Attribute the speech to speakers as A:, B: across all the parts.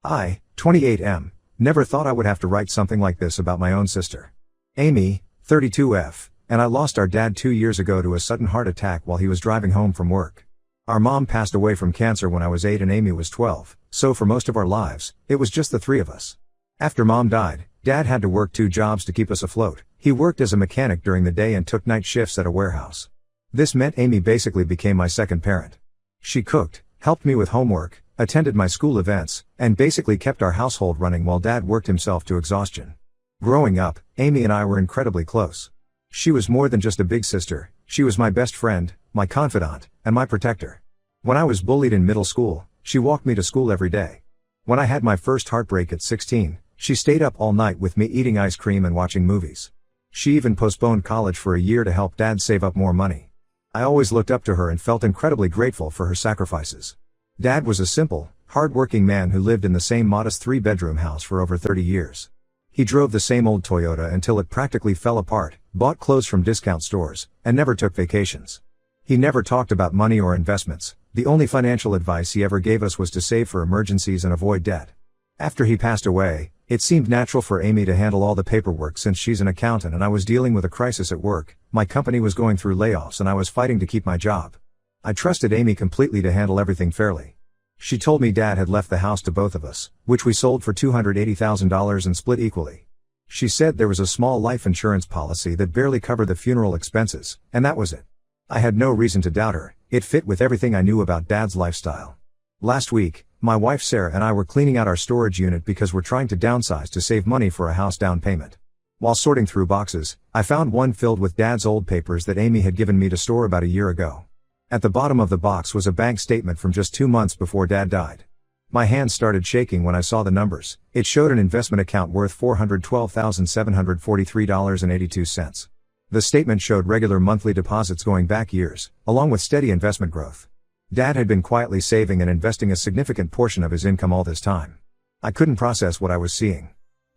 A: I, 28M, never thought I would have to write something like this about my own sister. Amy, 32F, and I lost our dad 2 years ago to a sudden heart attack while he was driving home from work. Our mom passed away from cancer when I was 8 and Amy was 12, so for most of our lives, it was just the three of us. After mom died, dad had to work 2 jobs to keep us afloat. He worked as a mechanic during the day and took night shifts at a warehouse. This meant Amy basically became my second parent. She cooked, helped me with homework, attended my school events, and basically kept our household running while dad worked himself to exhaustion. Growing up, Amy and I were incredibly close. She was more than just a big sister, she was my best friend, my confidant, and my protector. When I was bullied in middle school, she walked me to school every day. When I had my first heartbreak at 16, she stayed up all night with me eating ice cream and watching movies. She even postponed college for a year to help dad save up more money. I always looked up to her and felt incredibly grateful for her sacrifices. Dad was a simple, hard-working man who lived in the same modest 3-bedroom house for over 30 years. He drove the same old Toyota until it practically fell apart, bought clothes from discount stores, and never took vacations. He never talked about money or investments. The only financial advice he ever gave us was to save for emergencies and avoid debt. After he passed away, it seemed natural for Amy to handle all the paperwork since she's an accountant and I was dealing with a crisis at work. My company was going through layoffs and I was fighting to keep my job. I trusted Amy completely to handle everything fairly. She told me dad had left the house to both of us, which we sold for $280,000 and split equally. She said there was a small life insurance policy that barely covered the funeral expenses, and that was it. I had no reason to doubt her. It fit with everything I knew about dad's lifestyle. Last week, my wife Sarah and I were cleaning out our storage unit because we're trying to downsize to save money for a house down payment. While sorting through boxes, I found one filled with dad's old papers that Amy had given me to store about a year ago. At the bottom of the box was a bank statement from just 2 months before dad died. My hands started shaking when I saw the numbers. It showed an investment account worth $412,743.82. The statement showed regular monthly deposits going back years, along with steady investment growth. Dad had been quietly saving and investing a significant portion of his income all this time. I couldn't process what I was seeing.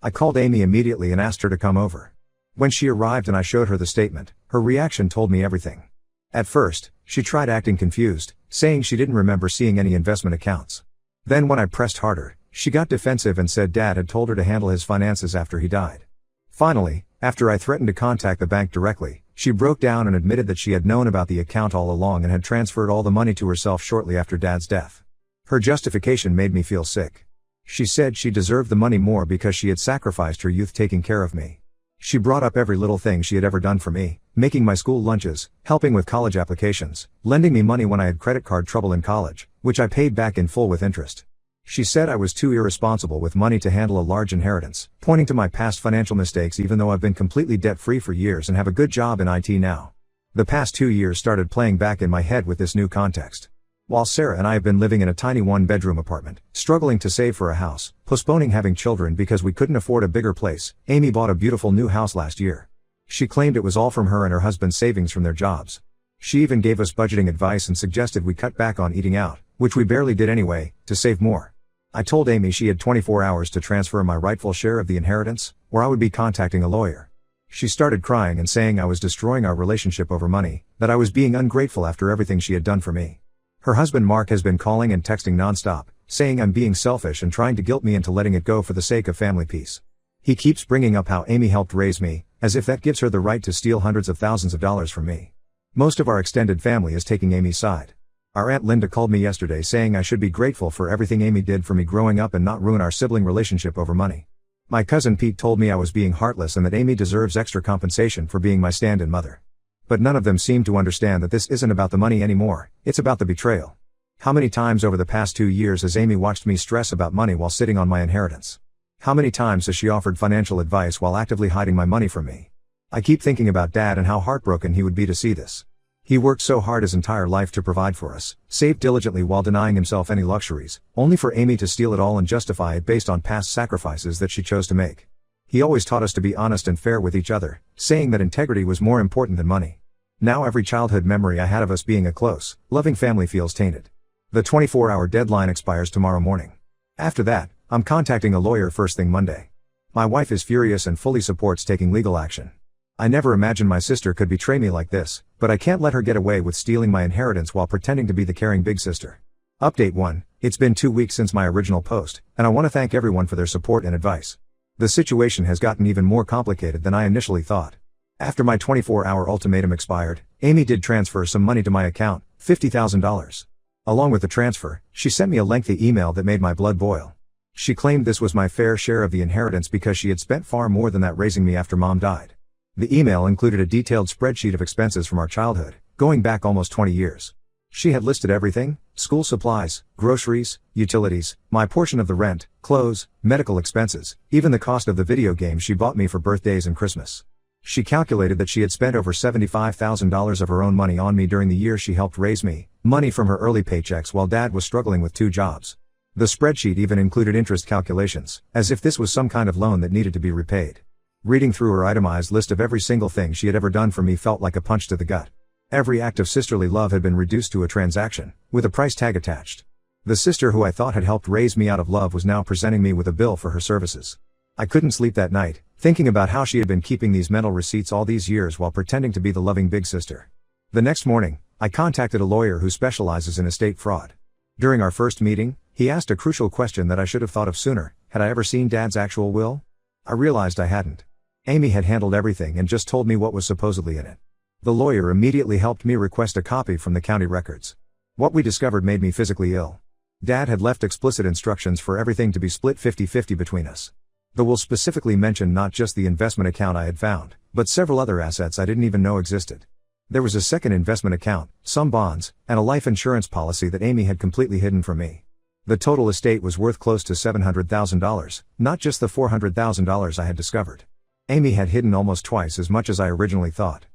A: I called Amy immediately and asked her to come over. When she arrived and I showed her the statement, her reaction told me everything. At first, she tried acting confused, saying she didn't remember seeing any investment accounts. Then when I pressed harder, she got defensive and said dad had told her to handle his finances after he died. Finally, after I threatened to contact the bank directly, she broke down and admitted that she had known about the account all along and had transferred all the money to herself shortly after dad's death. Her justification made me feel sick. She said she deserved the money more because she had sacrificed her youth taking care of me. She brought up every little thing she had ever done for me, making my school lunches, helping with college applications, lending me money when I had credit card trouble in college, which I paid back in full with interest. She said I was too irresponsible with money to handle a large inheritance, pointing to my past financial mistakes even though I've been completely debt-free for years and have a good job in IT now. The past 2 years started playing back in my head with this new context. While Sarah and I have been living in a tiny 1-bedroom apartment, struggling to save for a house, postponing having children because we couldn't afford a bigger place, Amy bought a beautiful new house last year. She claimed it was all from her and her husband's savings from their jobs. She even gave us budgeting advice and suggested we cut back on eating out, which we barely did anyway, to save more. I told Amy she had 24 hours to transfer my rightful share of the inheritance, or I would be contacting a lawyer. She started crying and saying I was destroying our relationship over money, that I was being ungrateful after everything she had done for me. Her husband Mark has been calling and texting nonstop, saying I'm being selfish and trying to guilt me into letting it go for the sake of family peace. He keeps bringing up how Amy helped raise me, as if that gives her the right to steal hundreds of thousands of dollars from me. Most of our extended family is taking Amy's side. Our Aunt Linda called me yesterday saying I should be grateful for everything Amy did for me growing up and not ruin our sibling relationship over money. My cousin Pete told me I was being heartless and that Amy deserves extra compensation for being my stand-in mother. But none of them seem to understand that this isn't about the money anymore, it's about the betrayal. How many times over the past 2 years has Amy watched me stress about money while sitting on my inheritance? How many times has she offered financial advice while actively hiding my money from me? I keep thinking about Dad and how heartbroken he would be to see this. He worked so hard his entire life to provide for us, saved diligently while denying himself any luxuries, only for Amy to steal it all and justify it based on past sacrifices that she chose to make. He always taught us to be honest and fair with each other, saying that integrity was more important than money. Now every childhood memory I had of us being a close, loving family feels tainted. The 24-hour deadline expires tomorrow morning. After that, I'm contacting a lawyer first thing Monday. My wife is furious and fully supports taking legal action. I never imagined my sister could betray me like this, but I can't let her get away with stealing my inheritance while pretending to be the caring big sister. Update 1. It's been 2 weeks since my original post, and I want to thank everyone for their support and advice. The situation has gotten even more complicated than I initially thought. After my 24-hour ultimatum expired, Amy did transfer some money to my account, $50,000. Along with the transfer, she sent me a lengthy email that made my blood boil. She claimed this was my fair share of the inheritance because she had spent far more than that raising me after Mom died. The email included a detailed spreadsheet of expenses from our childhood, going back almost 20 years. She had listed everything: school supplies, groceries, utilities, my portion of the rent, clothes, medical expenses, even the cost of the video games she bought me for birthdays and Christmas. She calculated that she had spent over $75,000 of her own money on me during the year she helped raise me, money from her early paychecks while Dad was struggling with 2 jobs. The spreadsheet even included interest calculations, as if this was some kind of loan that needed to be repaid. Reading through her itemized list of every single thing she had ever done for me felt like a punch to the gut. Every act of sisterly love had been reduced to a transaction, with a price tag attached. The sister who I thought had helped raise me out of love was now presenting me with a bill for her services. I couldn't sleep that night, thinking about how she had been keeping these mental receipts all these years while pretending to be the loving big sister. The next morning, I contacted a lawyer who specializes in estate fraud. During our first meeting, he asked a crucial question that I should have thought of sooner: had I ever seen Dad's actual will? I realized I hadn't. Amy had handled everything and just told me what was supposedly in it. The lawyer immediately helped me request a copy from the county records. What we discovered made me physically ill. Dad had left explicit instructions for everything to be split 50-50 between us. The will specifically mentioned not just the investment account I had found, but several other assets I didn't even know existed. There was a second investment account, some bonds, and a life insurance policy that Amy had completely hidden from me. The total estate was worth close to $700,000, not just the $400,000 I had discovered. Amy had hidden almost twice as much as I originally thought.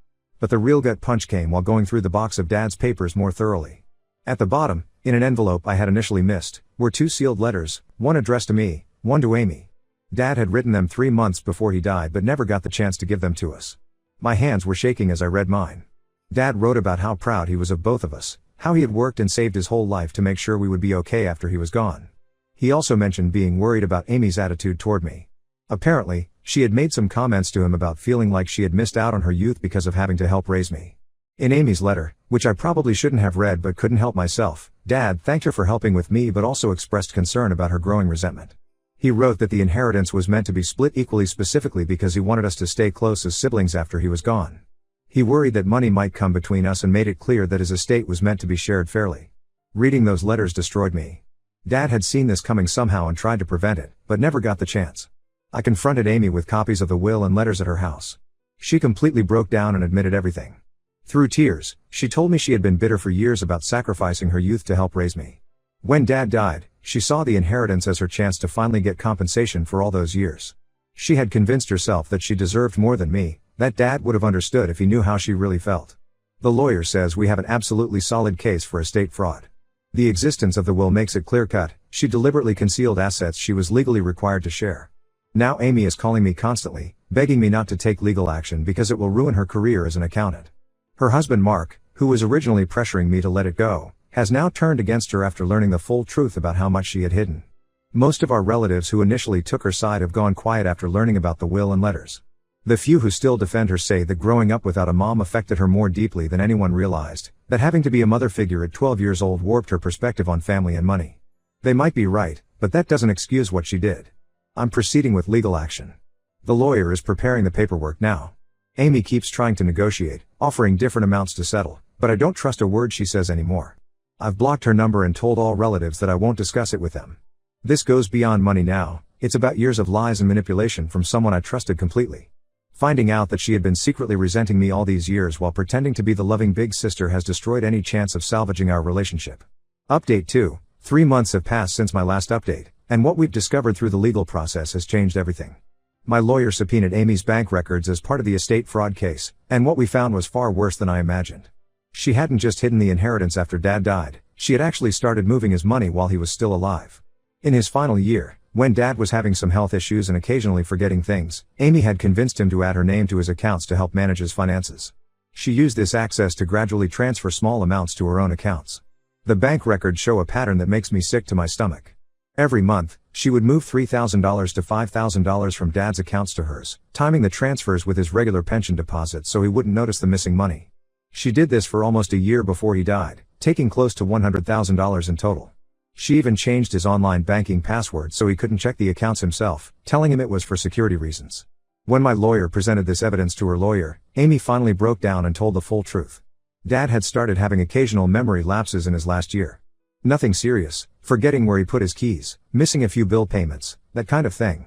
A: But the real gut punch came while going through the box of Dad's papers more thoroughly. At the bottom, in an envelope I had initially missed, were 2 sealed letters, one addressed to me, one to Amy. Dad had written them 3 months before he died but never got the chance to give them to us. My hands were shaking as I read mine. Dad wrote about how proud he was of both of us, how he had worked and saved his whole life to make sure we would be okay after he was gone. He also mentioned being worried about Amy's attitude toward me. Apparently, she had made some comments to him about feeling like she had missed out on her youth because of having to help raise me. In Amy's letter, which I probably shouldn't have read but couldn't help myself, Dad thanked her for helping with me but also expressed concern about her growing resentment. He wrote that the inheritance was meant to be split equally specifically because he wanted us to stay close as siblings after he was gone. He worried that money might come between us and made it clear that his estate was meant to be shared fairly. Reading those letters destroyed me. Dad had seen this coming somehow and tried to prevent it, but never got the chance. I confronted Amy with copies of the will and letters at her house. She completely broke down and admitted everything. Through tears, she told me she had been bitter for years about sacrificing her youth to help raise me. When Dad died, she saw the inheritance as her chance to finally get compensation for all those years. She had convinced herself that she deserved more than me, that Dad would have understood if he knew how she really felt. The lawyer says we have an absolutely solid case for estate fraud. The existence of the will makes it clear-cut: she deliberately concealed assets she was legally required to share. Now Amy is calling me constantly, begging me not to take legal action because it will ruin her career as an accountant. Her husband Mark, who was originally pressuring me to let it go, has now turned against her after learning the full truth about how much she had hidden. Most of our relatives who initially took her side have gone quiet after learning about the will and letters. The few who still defend her say that growing up without a mom affected her more deeply than anyone realized, that having to be a mother figure at 12 years old warped her perspective on family and money. They might be right, but that doesn't excuse what she did. I'm proceeding with legal action. The lawyer is preparing the paperwork now. Amy keeps trying to negotiate, offering different amounts to settle, but I don't trust a word she says anymore. I've blocked her number and told all relatives that I won't discuss it with them. This goes beyond money now, it's about years of lies and manipulation from someone I trusted completely. Finding out that she had been secretly resenting me all these years while pretending to be the loving big sister has destroyed any chance of salvaging our relationship. Update 2. 3 months have passed since my last update, and what we've discovered through the legal process has changed everything. My lawyer subpoenaed Amy's bank records as part of the estate fraud case, and what we found was far worse than I imagined. She hadn't just hidden the inheritance after Dad died, she had actually started moving his money while he was still alive. In his final year, when Dad was having some health issues and occasionally forgetting things, Amy had convinced him to add her name to his accounts to help manage his finances. She used this access to gradually transfer small amounts to her own accounts. The bank records show a pattern that makes me sick to my stomach. Every month, she would move $3,000 to $5,000 from Dad's accounts to hers, timing the transfers with his regular pension deposits so he wouldn't notice the missing money. She did this for almost a year before he died, taking close to $100,000 in total. She even changed his online banking password so he couldn't check the accounts himself, telling him it was for security reasons. When my lawyer presented this evidence to her lawyer, Amy finally broke down and told the full truth. Dad had started having occasional memory lapses in his last year. Nothing serious, forgetting where he put his keys, missing a few bill payments, that kind of thing.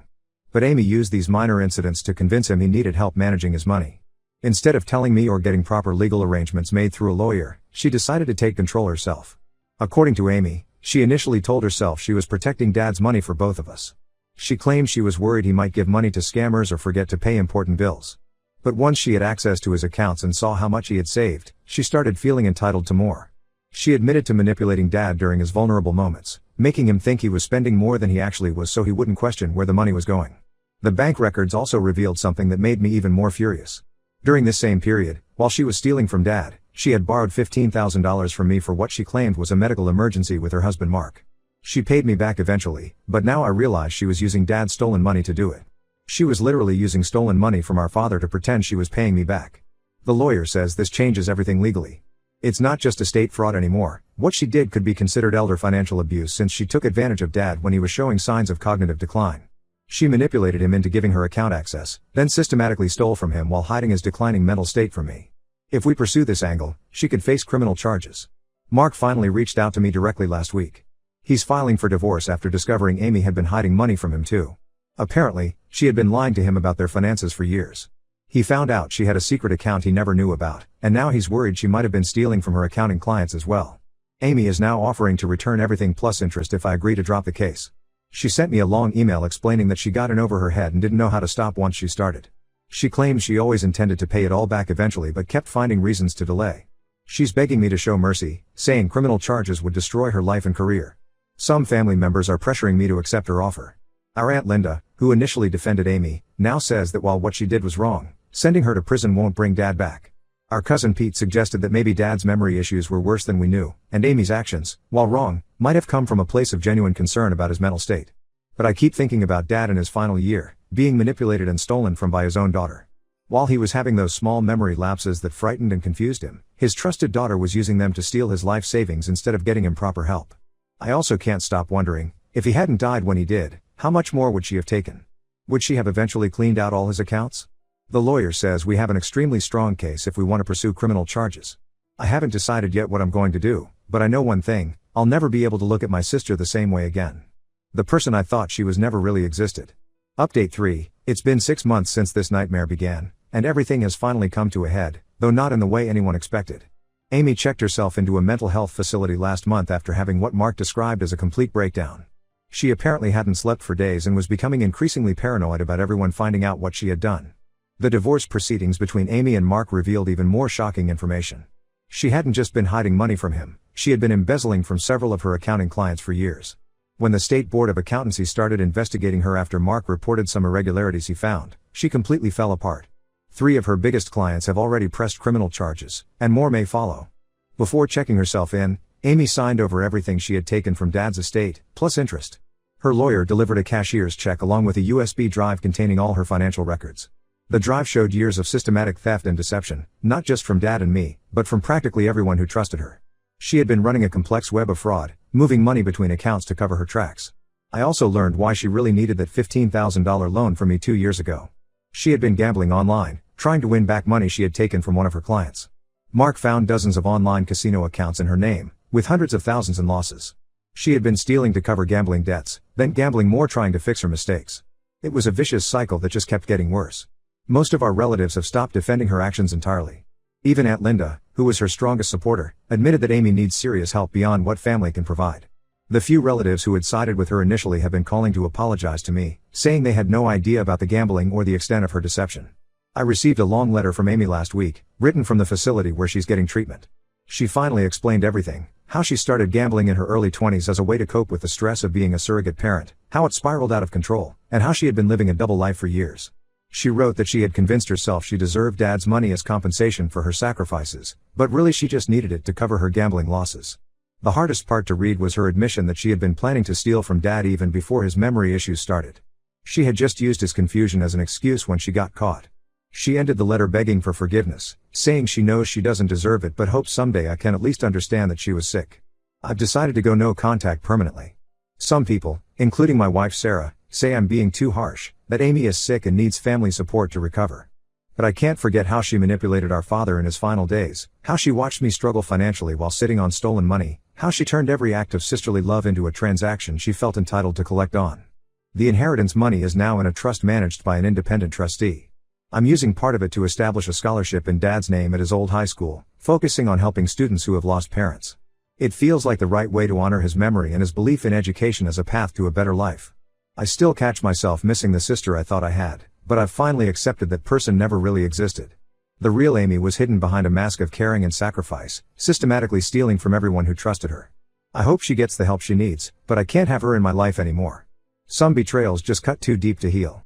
A: But Amy used these minor incidents to convince him he needed help managing his money. Instead of telling me or getting proper legal arrangements made through a lawyer, she decided to take control herself. According to Amy, she initially told herself she was protecting Dad's money for both of us. She claimed she was worried he might give money to scammers or forget to pay important bills. But once she had access to his accounts and saw how much he had saved, she started feeling entitled to more. She admitted to manipulating Dad during his vulnerable moments, making him think he was spending more than he actually was so he wouldn't question where the money was going. The bank records also revealed something that made me even more furious. During this same period, while she was stealing from Dad, she had borrowed $15,000 from me for what she claimed was a medical emergency with her husband Mark. She paid me back eventually, but now I realize she was using Dad's stolen money to do it. She was literally using stolen money from our father to pretend she was paying me back. The lawyer says this changes everything legally. It's not just estate fraud anymore. What she did could be considered elder financial abuse since she took advantage of Dad when he was showing signs of cognitive decline. She manipulated him into giving her account access, then systematically stole from him while hiding his declining mental state from me. If we pursue this angle, she could face criminal charges. Mark finally reached out to me directly last week. He's filing for divorce after discovering Amy had been hiding money from him too. Apparently, she had been lying to him about their finances for years. He found out she had a secret account he never knew about, and now he's worried she might have been stealing from her accounting clients as well. Amy is now offering to return everything plus interest if I agree to drop the case. She sent me a long email explaining that she got in over her head and didn't know how to stop once she started. She claims she always intended to pay it all back eventually but kept finding reasons to delay. She's begging me to show mercy, saying criminal charges would destroy her life and career. Some family members are pressuring me to accept her offer. Our Aunt Linda, who initially defended Amy, now says that while what she did was wrong, sending her to prison won't bring Dad back. Our cousin Pete suggested that maybe Dad's memory issues were worse than we knew, and Amy's actions, while wrong, might have come from a place of genuine concern about his mental state. But I keep thinking about Dad in his final year, being manipulated and stolen from by his own daughter. While he was having those small memory lapses that frightened and confused him, his trusted daughter was using them to steal his life savings instead of getting him proper help. I also can't stop wondering, if he hadn't died when he did, how much more would she have taken? Would she have eventually cleaned out all his accounts? The lawyer says we have an extremely strong case if we want to pursue criminal charges. I haven't decided yet what I'm going to do, but I know one thing, I'll never be able to look at my sister the same way again. The person I thought she was never really existed. Update 3, it's been 6 months since this nightmare began, and everything has finally come to a head, though not in the way anyone expected. Amy checked herself into a mental health facility last month after having what Mark described as a complete breakdown. She apparently hadn't slept for days and was becoming increasingly paranoid about everyone finding out what she had done. The divorce proceedings between Amy and Mark revealed even more shocking information. She hadn't just been hiding money from him, she had been embezzling from several of her accounting clients for years. When the State Board of Accountancy started investigating her after Mark reported some irregularities he found, she completely fell apart. 3 of her biggest clients have already pressed criminal charges, and more may follow. Before checking herself in, Amy signed over everything she had taken from Dad's estate, plus interest. Her lawyer delivered a cashier's check along with a USB drive containing all her financial records. The drive showed years of systematic theft and deception, not just from Dad and me, but from practically everyone who trusted her. She had been running a complex web of fraud, moving money between accounts to cover her tracks. I also learned why she really needed that $15,000 loan from me 2 years ago. She had been gambling online, trying to win back money she had taken from one of her clients. Mark found dozens of online casino accounts in her name, with hundreds of thousands in losses. She had been stealing to cover gambling debts, then gambling more trying to fix her mistakes. It was a vicious cycle that just kept getting worse. Most of our relatives have stopped defending her actions entirely. Even Aunt Linda, who was her strongest supporter, admitted that Amy needs serious help beyond what family can provide. The few relatives who had sided with her initially have been calling to apologize to me, saying they had no idea about the gambling or the extent of her deception. I received a long letter from Amy last week, written from the facility where she's getting treatment. She finally explained everything, how she started gambling in her early 20s as a way to cope with the stress of being a surrogate parent, how it spiraled out of control, and how she had been living a double life for years. She wrote that she had convinced herself she deserved Dad's money as compensation for her sacrifices, but really she just needed it to cover her gambling losses. The hardest part to read was her admission that she had been planning to steal from Dad even before his memory issues started. She had just used his confusion as an excuse when she got caught. She ended the letter begging for forgiveness, saying she knows she doesn't deserve it but hopes someday I can at least understand that she was sick. I've decided to go no contact permanently. Some people, including my wife Sarah, say I'm being too harsh, that Amy is sick and needs family support to recover. But I can't forget how she manipulated our father in his final days, how she watched me struggle financially while sitting on stolen money, how she turned every act of sisterly love into a transaction she felt entitled to collect on. The inheritance money is now in a trust managed by an independent trustee. I'm using part of it to establish a scholarship in Dad's name at his old high school, focusing on helping students who have lost parents. It feels like the right way to honor his memory and his belief in education as a path to a better life. I still catch myself missing the sister I thought I had, but I've finally accepted that person never really existed. The real Amy was hidden behind a mask of caring and sacrifice, systematically stealing from everyone who trusted her. I hope she gets the help she needs, but I can't have her in my life anymore. Some betrayals just cut too deep to heal.